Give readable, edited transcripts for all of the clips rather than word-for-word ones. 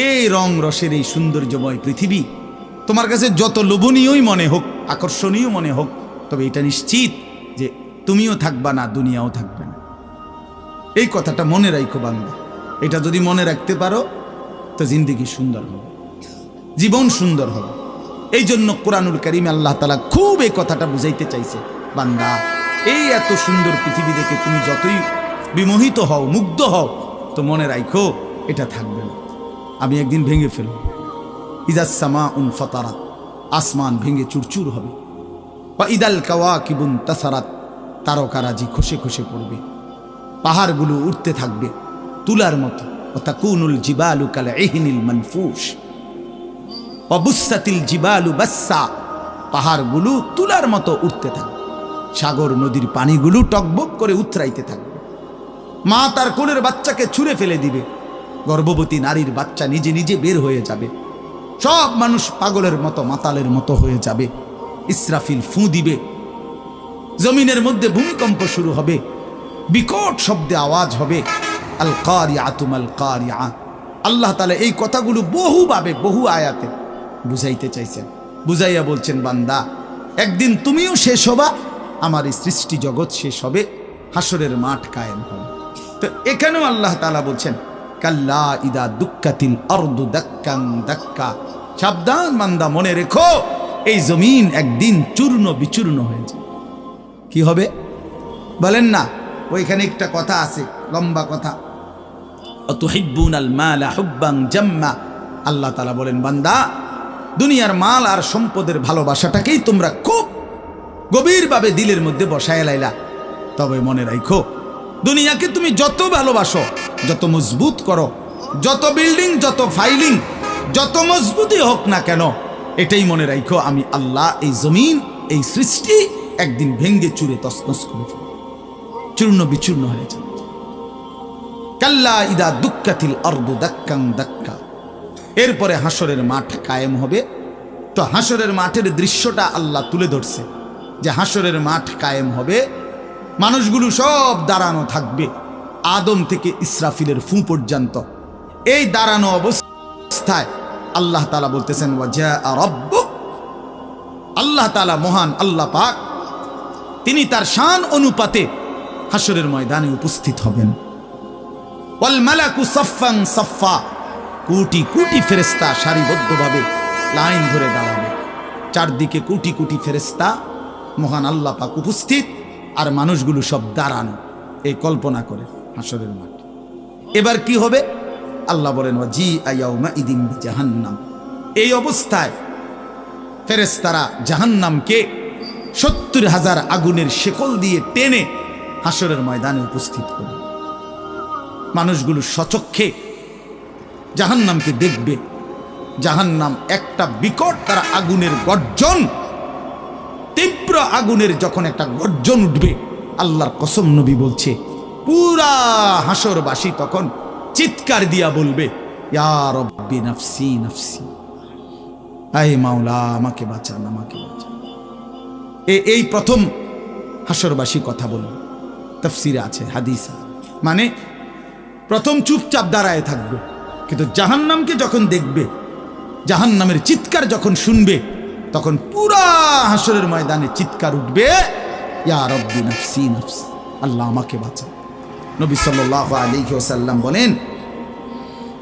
এই রং রসের এই সৌন্দর্যময় পৃথিবী তোমার কাছে যত লোভনীয়ই মনে হোক, আকর্ষণীয় মনে হোক, তবে এটা নিশ্চিত যে তুমিও থাকবা না, দুনিয়াও থাকবে না। এই কথাটা মনে রাখো বান্দা। এটা যদি মনে রাখতে পারো তো জিন্দেগি সুন্দর হবে, জীবন সুন্দর হবে। এই জন্য কোরআনুল কারীমে আল্লাহ তাআলা খুব এই কথাটা বুঝাইতে চাইছে, বান্দা এই এত সুন্দর পৃথিবী দেখে তুমি যতই বিমোহিত হও, মুগ্ধ হও, তো মনে রাখো এটা থাকবে না, আমি একদিন ভেঙে ফেলব। ইদাস সামাউন ফাতারাত, আসমান ভেঙে চুরচুর হবে। বা ইদাল কাওয়াকিবুন তাসারাত, তারকারাজি খসে খসে পড়বে। পাহাড়গুলো উঠতে থাকবে তুলার মতো। ওয়াতাকুনুল জিবালু কাল ইহনিল মানফুশ ওয়া বুসাতিল জিবালু বাসসা, পাহাড়গুলো তুলার মতো উঠতে থাকবে। সাগর নদীর পানিগুলো টকবক করে উতরাইতে থাকবে। মা তার কোলের বাচ্চাকে ছুঁড়ে ফেলে দিবে। গর্ভবতী নারীর বাচ্চা নিজে নিজে বের হয়ে যাবে। সব মানুষ পাগলের মতো, মাতালের মতো হয়ে যাবে। ইসরাফিল ফু দিবে। জমিনের মধ্যে ভূমিকম্প শুরু হবে, বিকট শব্দে আওয়াজ হবে। আল কারিআতু মাল কারিআ। আল্লাহ তাআলা এই কথাগুলো বহুভাবে, বহু আয়াতে বুঝাইতে চাইছেন। বুঝাইয়া বলছেন, বান্দা একদিন তুমিও শেষ হবা, আমার এই সৃষ্টি জগৎ শেষ হবে, হাসরের মাঠ কায়েম হবে। তো এখানেও আল্লাহ তাআলা বলছেন, কাল্লা ইদা দুক্কাতিল আরদু দাক্কান দাক্কা। সাবধান বান্দা, মনে রেখো এই জমিন একদিন চূর্ণ বিচূর্ণ হয়ে যাবে। কি হবে বলেন না? ওইখানে একটা কথা আছে, লম্বা কথা। অতুহিব্বুনাল মালা হুব্বান জাম্মা। আল্লাহ তাআলা বলেন, বান্দা দুনিয়ার মাল আর সম্পদের ভালোবাসাটাকেই তোমরা খুব গভীরভাবে দিলের মধ্যে বসায় লাইলা। তবে মনে রাখো, দুনিয়াকে তুমি যত ভালোবাসো, যত মজবুত করো, যত বিল্ডিং, যত ফাইলিং, যত মজবুতই হোক না কেন, এটাই মনে রাখো আমি আল্লাহ এই জমিন, এই সৃষ্টি একদিন ভেঙ্গে চুরে তছনছ করে ফেলব, চূর্ণ বিচূর্ণ হয়ে যাবে। কাল্লা ইদা দুক্কাতিল আরদু দাক্কান দাক্কা। এরপরে হাসরের মাঠ কায়েম হবে। তো হাসরের মাঠের দৃশ্যটা আল্লাহ তুলে ধরছে যে হাসরের মাঠ কায়েম হবে, মানুষগুলো সব দাঁড়ানো থাকবে, আদম থেকে ইসরাফিলের ফু পর্যন্ত। এই দাঁড়ানো অবস্থায় আল্লাহ তাআলা বলতেছেন, ওয়াজা রাব্বুক। আল্লাহ তাআলা মহান আল্লাহ পাক, তিনি তার শান অনুপাতে হাসরের ময়দানে উপস্থিত হবেন। ওয়াল মালাকু সাফফান সাফফা। কোটি কোটি ফেরেশতা সারিবদ্ধভাবে লাইন ধরে দাঁড়াবে। চারদিকে কোটি কোটি ফেরেশতা, মহান আল্লাহ পাক উপস্থিত, আর মানুষগুলো সব দাঁড়ানো। এই কল্পনা করে হাসরের মাঠ। এবার কি হবে? আল্লাহ বলেন, ওয়াজিআ ইয়াউমাইদিন বিজাহান্নাম। এই অবস্থায় ফেরেশতারা জাহান্নামকে ৭০,০০০ আগুনের শেকল দিয়ে টেনে হাসরের ময়দানে উপস্থিত করবে। মানুষগুলো সচক্ষে জাহান্নামকে দেখবে। জাহান্নাম একটা বিকট তার আগুনের গর্জন, তীব্র আগুনের যখন একটা গর্জন উঠবে, আল্লাহর কসম নবী বলছে, পুরা হাসরবাসী তখন চিৎকার দিয়া বলবে, ইয়া রব্বি নাফসি নাফসি, আয় মাওলা আমাকে বাঁচান, আমাকে বাঁচান। এই প্রথম হাসরবাসী কথা বলবে। তাফসিরে আছে, হাদিস, মানে প্রথম চুপচাপ দাঁড়ায় থাকবে, কিন্তু জাহান্নামকে যখন দেখবে, জাহান্নামের চিৎকার যখন শুনবে, তখন পুরা হাসরের ময়দানে চিৎকার উঠবে, ইয়া রব্বি নাফসি নাফসি, আল্লাহ আমাকে বাঁচান। নবী সাল্লাল্লাহু আলাইহি ওয়াসাল্লাম বলেন,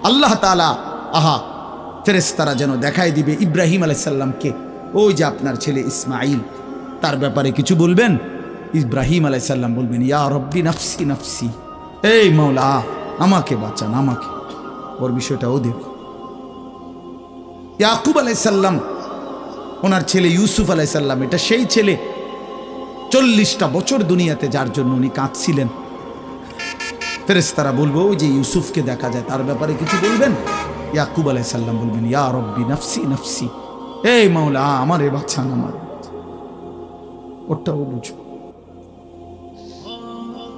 আল্লাহ তাআলা ফেরেশতারা যেন দেখায় দিবে ইব্রাহিম আলাইহিস সালামকে, ওই যে আপনার ছেলে ইসমাঈল, তার ব্যাপারে কিছু বলবেন। ইব্রাহিম আলাইহিস সালাম বলবেন, ইয়া রব্বি নাফসি নাফসি, এই মাওলা আমাকে বাঁচান, আমাকে। ওর বিষয়টাও দেখো। ইয়াকুব আলাইহিস সালাম, ওনার ছেলে ইউসুফ আলাইহিস সালাম, এটা সেই ছেলে 40টা বছর দুনিয়াতে, যার জন্য উনি কাঁদছিলেন। ফেরেশতারা বলবো, ওই যে ইউসুফকে দেখা যায়, তার ব্যাপারে কিছু বলবেন। ইয়াকুব আলাইহিস সালাম বলবেন, ইয়া রব্বি নাফসি নাফসি, এই মাওলা আমারে বাঁচান, আমার। ওটাও বুঝো।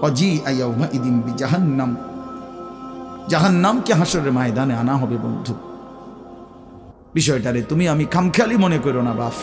ওয়াজিআ ইয়াউমাইদিন বিজাহান্নাম। জাহান্নামকে হাসরের ময়দানে আনা হবে বন্ধু। বিষয়টারে তুমি আমি খামখেয়ালি মনে করো না বাপ।